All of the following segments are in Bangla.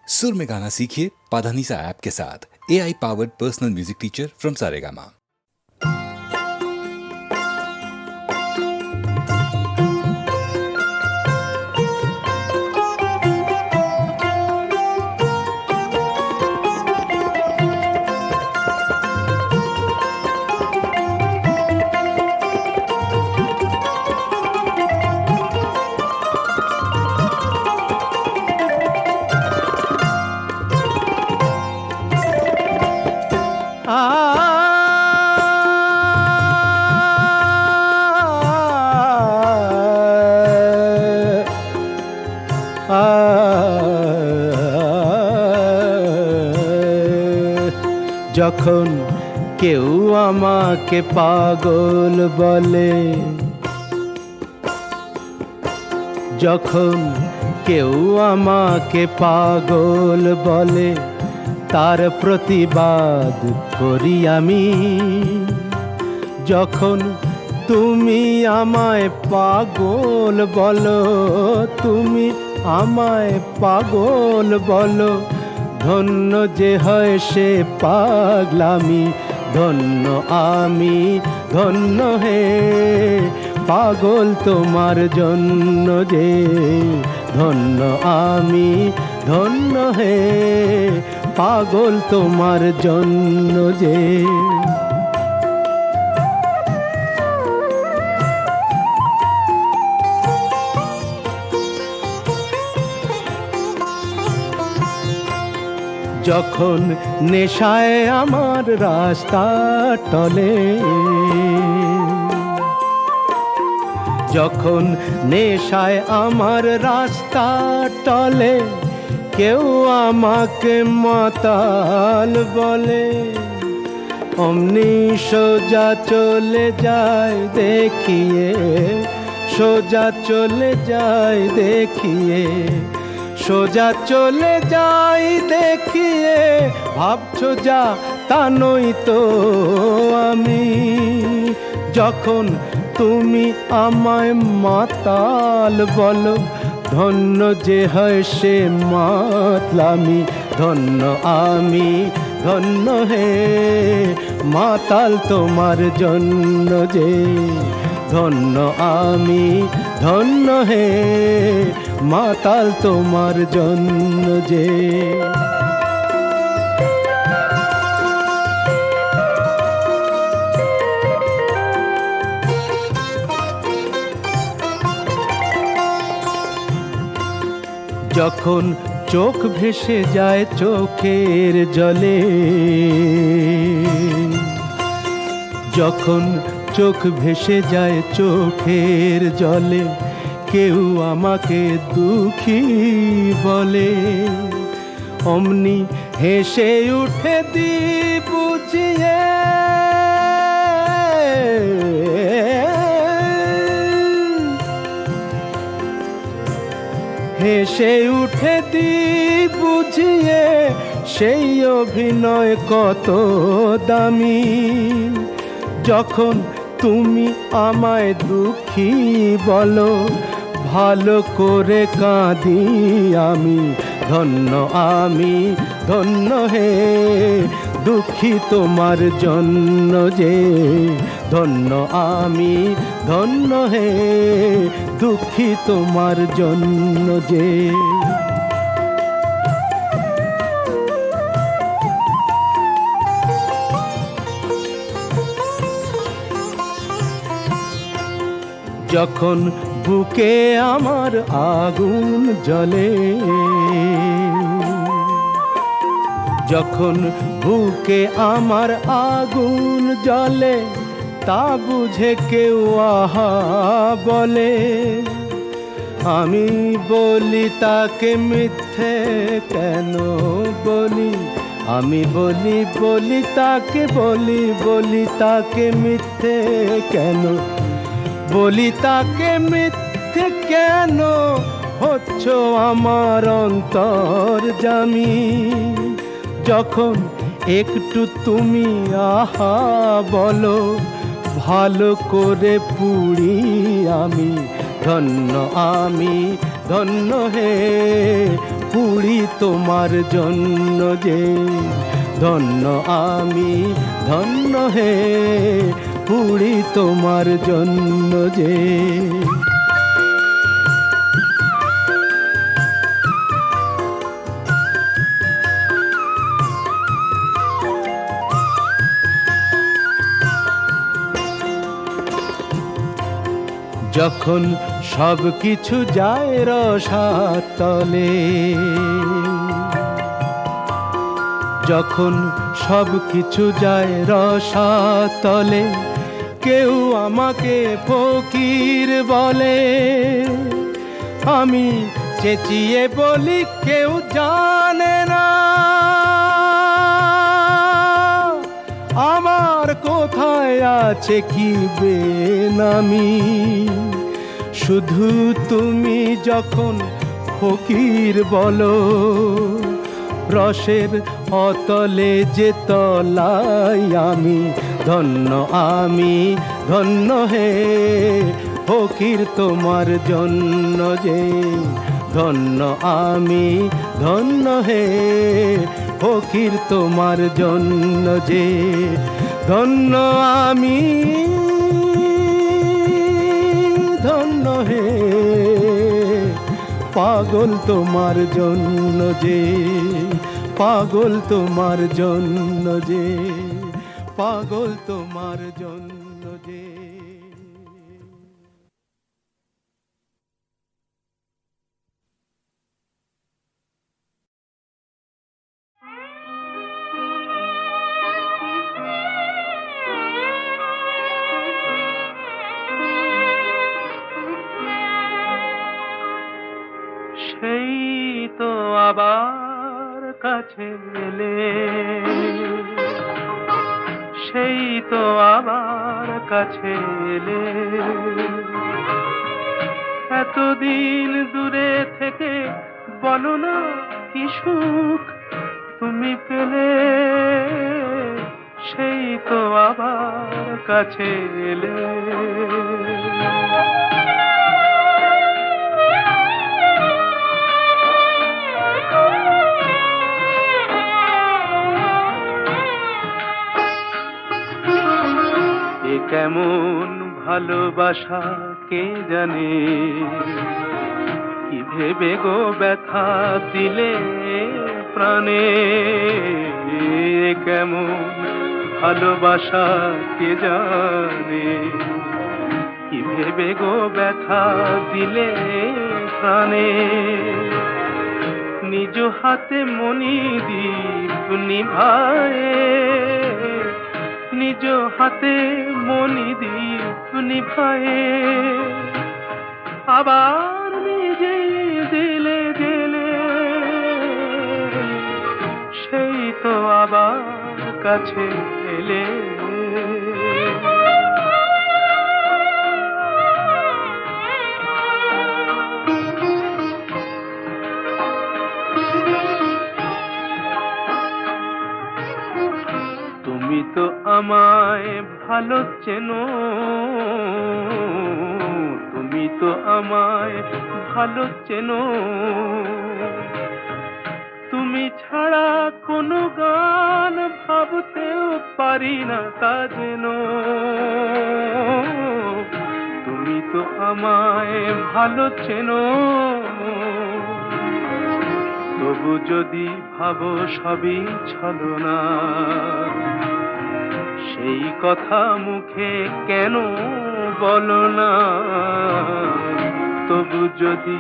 सुर में गाना सीखिए पाधानीसा ऐप के साथ। AI powered personal music teacher from Saregama. যখন কেউ আমাকে পাগল বলে, যখন কেউ আমাকে পাগল বলে, তার প্রতিবাদ করি আমি। যখন তুমি আমায় পাগল বলো, তুমি আমায় পাগল বলো, ধন্য যে হয় সে পাগলামি। ধন্য আমি, ধন্য হে পাগল তোমার জন্য যে। ধন্য আমি, ধন্য হে পাগল তোমার জন্য যে। যখন নেশায় আমার রাস্তা টলে, যখন নেশায় আমার রাস্তা টলে, কেউ আমাকে মাতাল বলে, অমনি সোজা চলে যায় দেখিয়ে, সোজা চলে যায় দেখিয়ে, সোজা চলে যাই দেখিয়ে। ভাবছো যা তা নই তো আমি। যখন তুমি আমায় মাতাল বলো, ধন্য যে হয় সে মাতলামি। ধন্য আমি, ধন্য হে মাতাল তোমার জন্য যে। ধন্য আমি, ধন্য হে মাতাল তোমার জন্য যে। যখন চোখ ভেসে যায় চোখের জলে, যখন চোখ ভেসে যায় চোখের জলে, কেউ আমাকে দুঃখী বলে, অমনি হেসে উঠে দি বুঝিয়ে। হেসে উঠে দি বুঝিয়ে, সেই অভিনয় কত দামি। যখন তুমি আমায় দুঃখী বলো, ভালো করে কাঁদি আমি। ধন্য আমি, ধন্য হে দুঃখী তোমার জন্য যে। ধন্য আমি, ধন্য হে দুঃখী তোমার জন্য যে। যখন বুকে আমার আগুন জ্বলে, যখন বুকে আমার আগুন জ্বলে, তা বুঝে কেউ আহা বলে, আমি বলি তাকে মিথ্যে কেন বলি। আমি বলি তাকে, বলি তাকে মিথ্যে কেন বলি, তাকে মিথ্যে কেন হচ্ছ আমার অন্তর্যামী। যখন একটু তুমি আহা বলো, ভালো করে পুড়ি আমি। ধন্য আমি, ধন্য হে পুরি তোমার জন্য যে, ধন্য আমি ধন্য হে পুরি তোমার জন্য যে। যখন সব কিছু যায় রসাতলে, যখন সব কিছু যায় রসাতলে, কেউ আমাকে ফকির বলে, আমি চেঁচিয়ে বলি কেউ জানে না আমার কোথায় আছে কি বেনামি। শুধু তুমি যখন ফকির বলো, রসের অতলে যে তলাই আমি, ধন্য আমি ধন্য হে ফকির তোমার জন্য যে, ধন্য আমি ধন্য হে ফকির তোমার জন্য যে, ধন্য আমি ধন্য হে পাগল তোমার জন্য যে, পাগল তোমার জন্য যে, পাগল তোমার জন্য যে। সেই তো আবার কাছে এলে, সেই তো আবার কাছে এলে, এতদিন দূরে থেকে বলো না কি সুখ তুমি পেলে, সেই তো আবার কাছে এলে। কেমন ভালোবাসা কে জানে, কি ভেবে গো ব্যথা দিলে প্রাণে, কেমন ভালোবাসা কে জানে, কি ভেবে গো ব্যথা দিলে প্রাণে। নিজ হাতে মণিদীপ নিভায়ে, নিজ হাতে মণিদীপ নিভায়ে, আবার নিজে দিলে দিলে, সেই তো আবার কাছে এলে। তুমি তো আমায় ভালো চেনো, তুমি তো আমায় ভালো চেনো, তুমি ছাড়া কোনো গান ভাবতেও পারি না তা যেন। তুমি তো আমায় ভালো চেনো, তবু যদি ভাবো সবই ছলনা, সেই কথা মুখে কেন বলো না। তবু যদি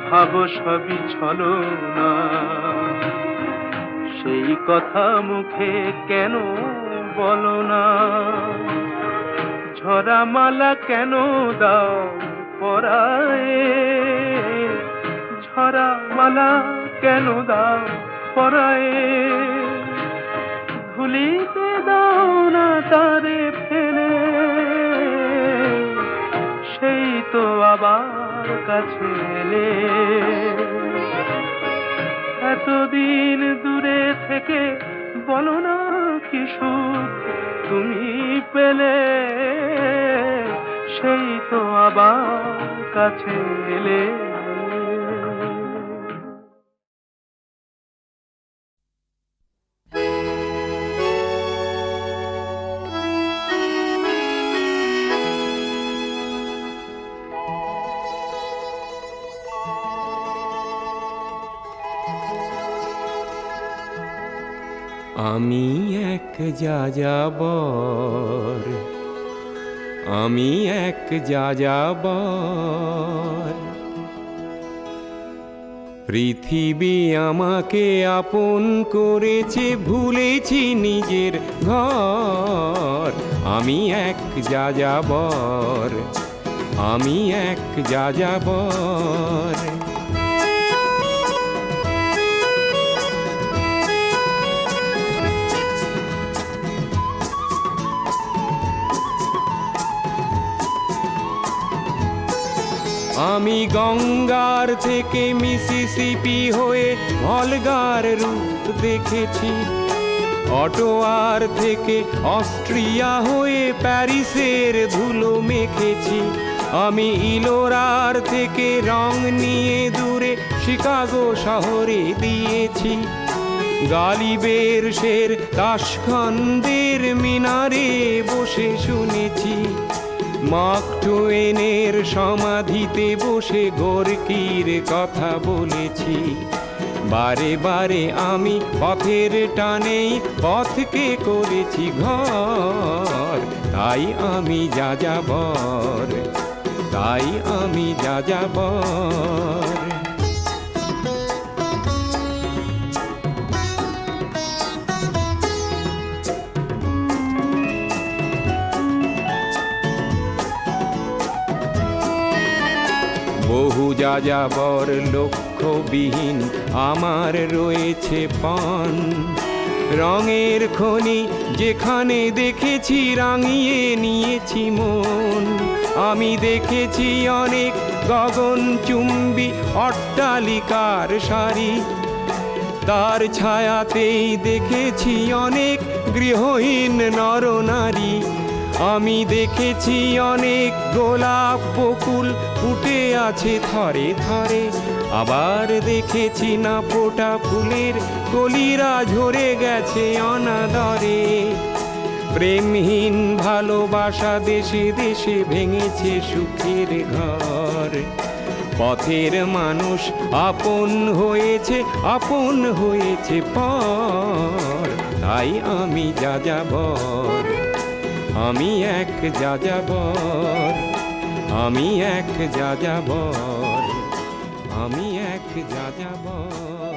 ভাবো সবই ছলনা, সেই কথা মুখে কেন বলো না। ঝরা মালা কেন দাও পরায়ে, ঝরা মালা কেন দাও পরায়ে, ভুলিতে দাও না তারে ফেলে, সেই তো আবার কাছে এলে। এতদিন দূরে থেকে বলো না কি সুখ তুমি পেলে, সেই তো আবার কাছে এলে। আমি এক যাযাবর, আমি এক যাযাবর। পৃথিবী আমাকে আপন করেছে, ভুলেছি নিজের ঘর। আমি এক যাযাবর, আমি এক যাযাবর। আমি গঙ্গার থেকে মিসিসিপি হয়ে ভলগার রূপ দেখেছি, অটোয়ার থেকে অস্ট্রিয়া হয়ে প্যারিসের ধুলো মেখেছি। আমি ইলোরার থেকে রং নিয়ে দূরে শিকাগো শহরে দিয়েছি। গালিবের শের তাশখন্দের মিনারে বসে শুনেছি। মার্ক টুয়েনের সমাধিতে বসে গোর্কির কথা বলেছি। বারে বারে আমি পথের টানেই পথকে করেছি ঘর। তাই আমি যাযাবর, তাই আমি যাযাবর। বহু যাযাবর লক্ষ্যবিহীন আমার রয়েছে পান। রঙের খনি যেখানে দেখেছি রাঙিয়ে নিয়েছি মন। আমি দেখেছি অনেক গগনচুম্বী অট্টালিকার সারি, তার ছায়াতেই দেখেছি অনেক গৃহহীন নরনারী। আমি দেখেছি অনেক গোলাপ বকুল ফুটে আছে থরে থরে, আবার দেখেছি না ফোটা ফুলের কলিরা ঝরে গেছে অনাদরে। প্রেমহীন ভালোবাসা দেশে দেশে ভেঙেছে সুখের ঘর। পথের মানুষ আপন হয়েছে পর। তাই আমি যাযাবর, আমি এক যাযাবর, আমি এক যাযাবর, আমি এক যাযাবর,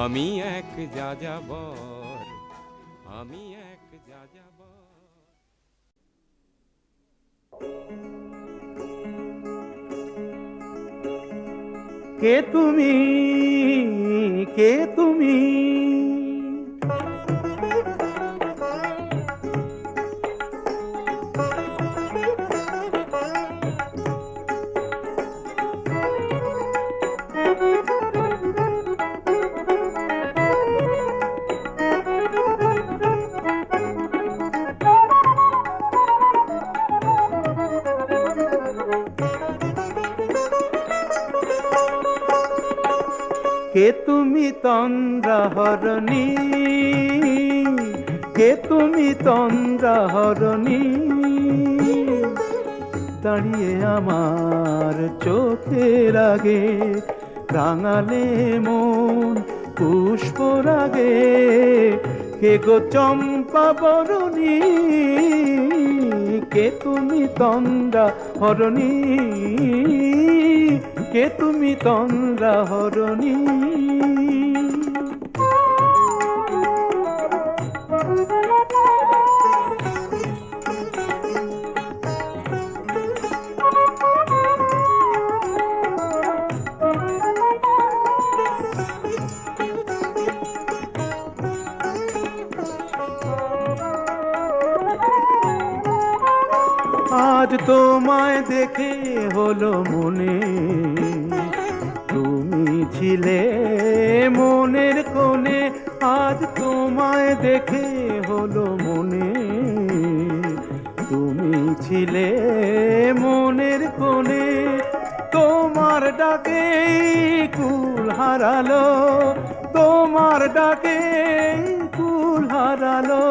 আমি এক যাযাবর, আমি এক যাযাবর। কে তুমি, কে তুমি? কে তুমি তন্দ্রাহরণী, কে তুমি তন্দ্রাহরণী? দাঁড়িয়ে আমার চোখের আগে রাঙালে মন পুষ্পরাগে। কে গো চম্পা বরণী, কে তুমি তন্দ্রাহরণী, কে তুমি তন্দ্রাহরণী? আজ তোমায় দেখে হলো মনে, তুমি ছিলে মনের কোণে। আজ তোমায় দেখে হলো মনে, তুমি ছিলে মনের কোণে। তোমার ডাকে কুল হারালো, তোমার ডাকে কুল হারালো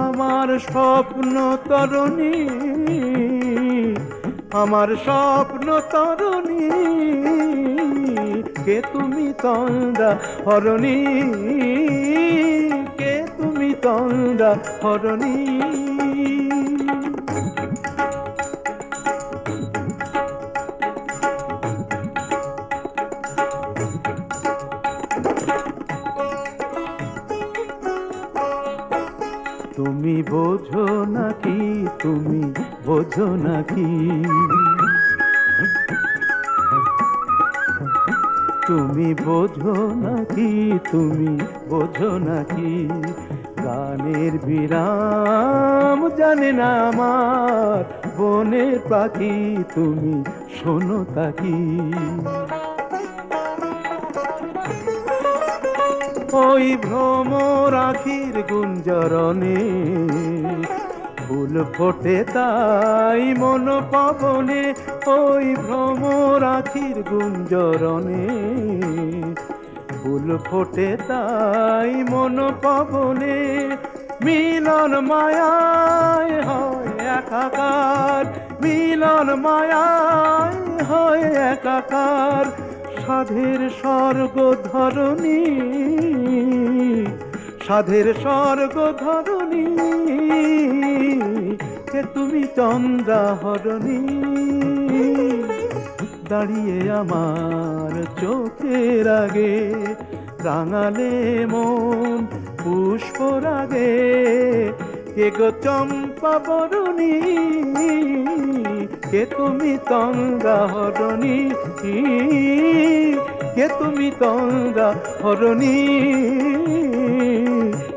আমার স্বপ্ন তরণী, আমার স্বপ্ন তরণী। কে তুমি তন্দ্রাহরণী, তন্দ্রা হরণী। তুমি বোঝো নাকি, তুমি বোঝো নাকি, তুমি বোঝো নাকি, তুমি বোঝো নাকি, গানের বিরাম জানে না আমার বনের পাখি, তুমি শোনো তাকি। ওই ভ্রমর আখির গুঞ্জরণে ফুল ফোটে তাই মন পবনে, ওই ভ্রমর আখির গুঞ্জরণে ফুল ফোটে তাই মন পবনে, মিলন মায়ায় হয় একাকার, মিলন মায়ায় হয় একাকার, সাধের স্বর্গ ধরণী, সাধের স্বর্গ ধরণী, কে তুমি চন্দ্রা হরণী, দাঁড়িয়ে আমার চোখের আগে রাঙালে মন পুষ্প রাগে, কে গো চম্পা বরণী, কে তুমি তন্দ্রা হরণী, কে তুমি তন্দ্রা হরণী,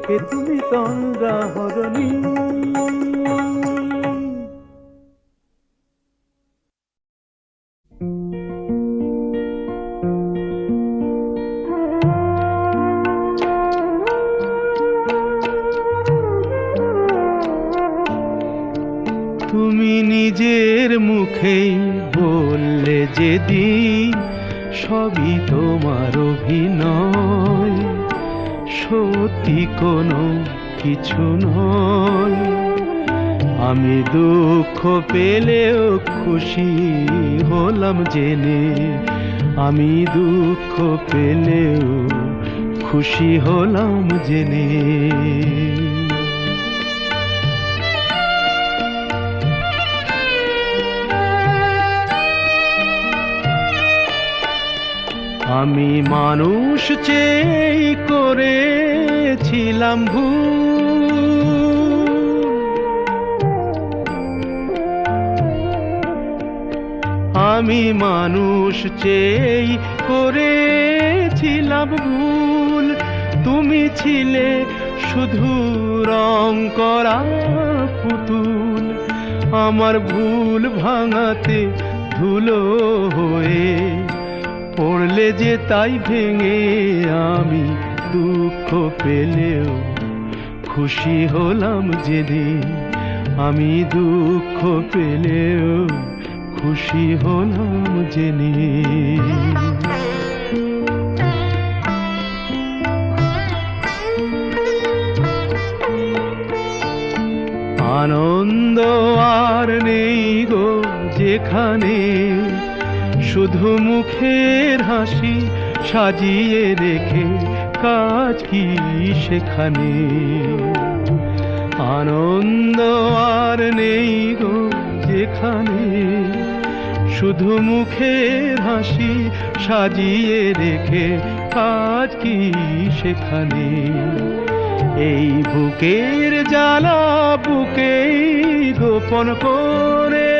কে তুমি তন্দ্রা হরণী। তুমি নিজের মুখেই বললে যেদিন সবই তোমার অভিনয়, সত্যি কোনো কিছু নয়, আমি দুঃখ পেলেও খুশি হলাম জেনে, আমি দুঃখ পেলেও খুশি হলাম জেনে। আমি মানুষ চেয়ে করেছিলাম ভুল, আমি মানুষ চেয়ে করেছিলাম ভুল, তুমি ছিলে শুধু রং করা পুতুল, আমার ভুল ভাঙাতে ধুলো হয়ে পড়লে যে তাই ভেঙে, আমি দুঃখ পেলেও খুশি হলাম জেনে, আমি দুঃখ পেলেও খুশি হলাম জেনে। আনন্দ আর নেই গো যেখানে, শুধু মুখের হাসি সাজিয়ে রেখে কাজ কি সেখানে, আনন্দ আর নেই গো যেখানে, শুধু মুখের হাসি সাজিয়ে রেখে কাজ কি সেখানে, এই বুকের জ্বালা বুকেই গোপন করে,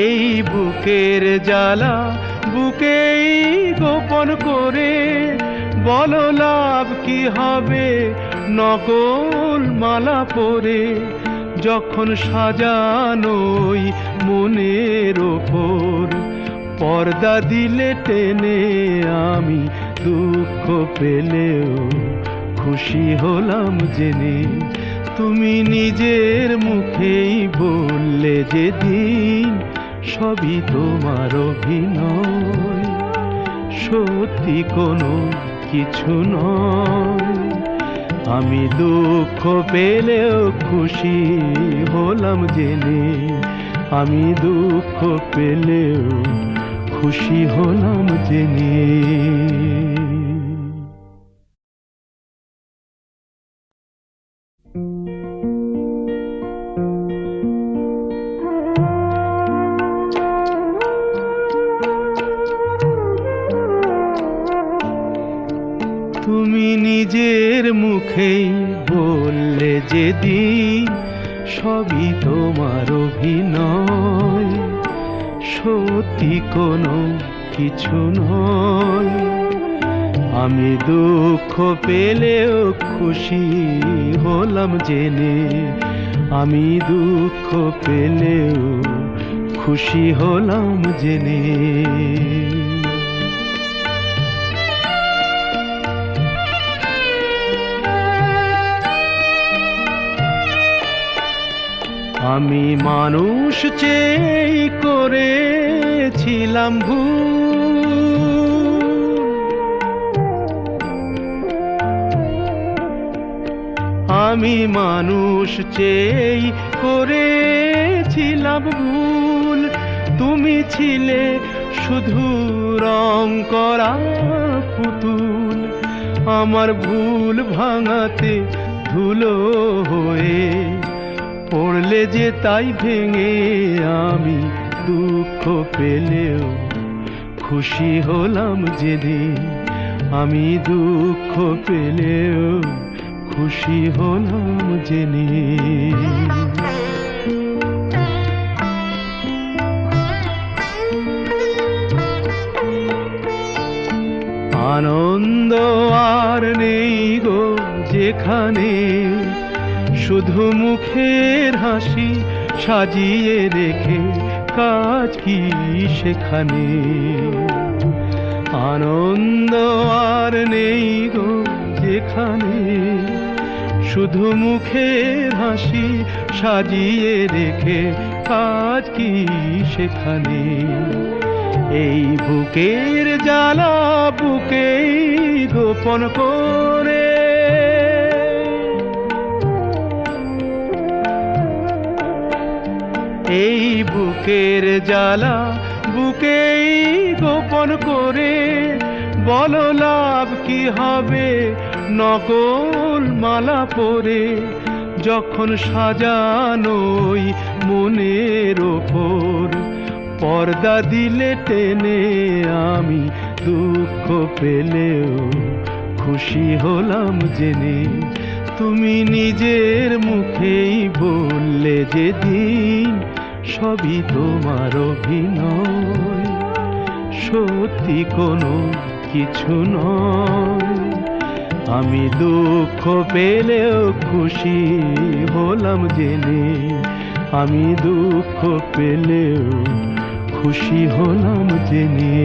এই বুকের জ্বালা বুকেই গোপন করে, বলো লাভ কি হবে নকল মালা পরে, যখন সাজানোই মনের ওপর পর্দা দিলে টেনে, আমি দুঃখ পেলেও খুশি হলাম জেনে, তুমি নিজের মুখেই বললে যেদিন সবই তোমার অভিনয়, সত্যি কোনো কিছু নয়, আমি দুঃখ পেলেও খুশি হলাম জেনে, আমি দুঃখ পেলেও খুশি হলাম জেনে। তুমি নিজের মুখেই বললে যেদিন সবই তোমার অভিনয়, সত্যি কোনো কিছু নয়। আমি দুঃখ পেলেও খুশি হলাম জেনে, আমি দুঃখ পেলেও খুশি হলাম জেনে। আমি মানুষ চেয়ে করেছিলাম ভুল, আমি মানুষ চেয়ে করেছিলাম ভুল। তুমি ছিলে শুধু রং করা পুতুল, আমার ভুল ভাঙাতে ধুলো হয়ে পড়লে যে তাই ভেঙে। আমি দুঃখ পেলেও খুশি হলাম জেনে, আমি দুঃখ পেলেও খুশি হলাম জেনে। আনন্দ আর নেই গো যেখানে, শুধু মুখের হাসি সাজিয়ে রেখে কাজ কি সেখানে। আনন্দ আর নেই গো যেখানে, শুধু মুখের হাসি সাজিয়ে রেখে কাজ কি সেখানে। এই বুকের জ্বালা বুকেই গোপন করে, এই বুকের জ্বালা বুকেই গোপন করে। বলো লাভ কি হবে নকল মালা পরে, যখন সাজানোই মনের ওপর পর্দা দিলে টেনে। আমি দুঃখ পেলেও খুশি হলাম জেনে, তুমি নিজের মুখেই বললে যেদিন সবই তোমার অভিনয়, সত্যি কোনো কিছু নয়। আমি দুঃখ পেলেও খুশি হলাম জেনে, আমি দুঃখ পেলেও খুশি হলাম জেনে।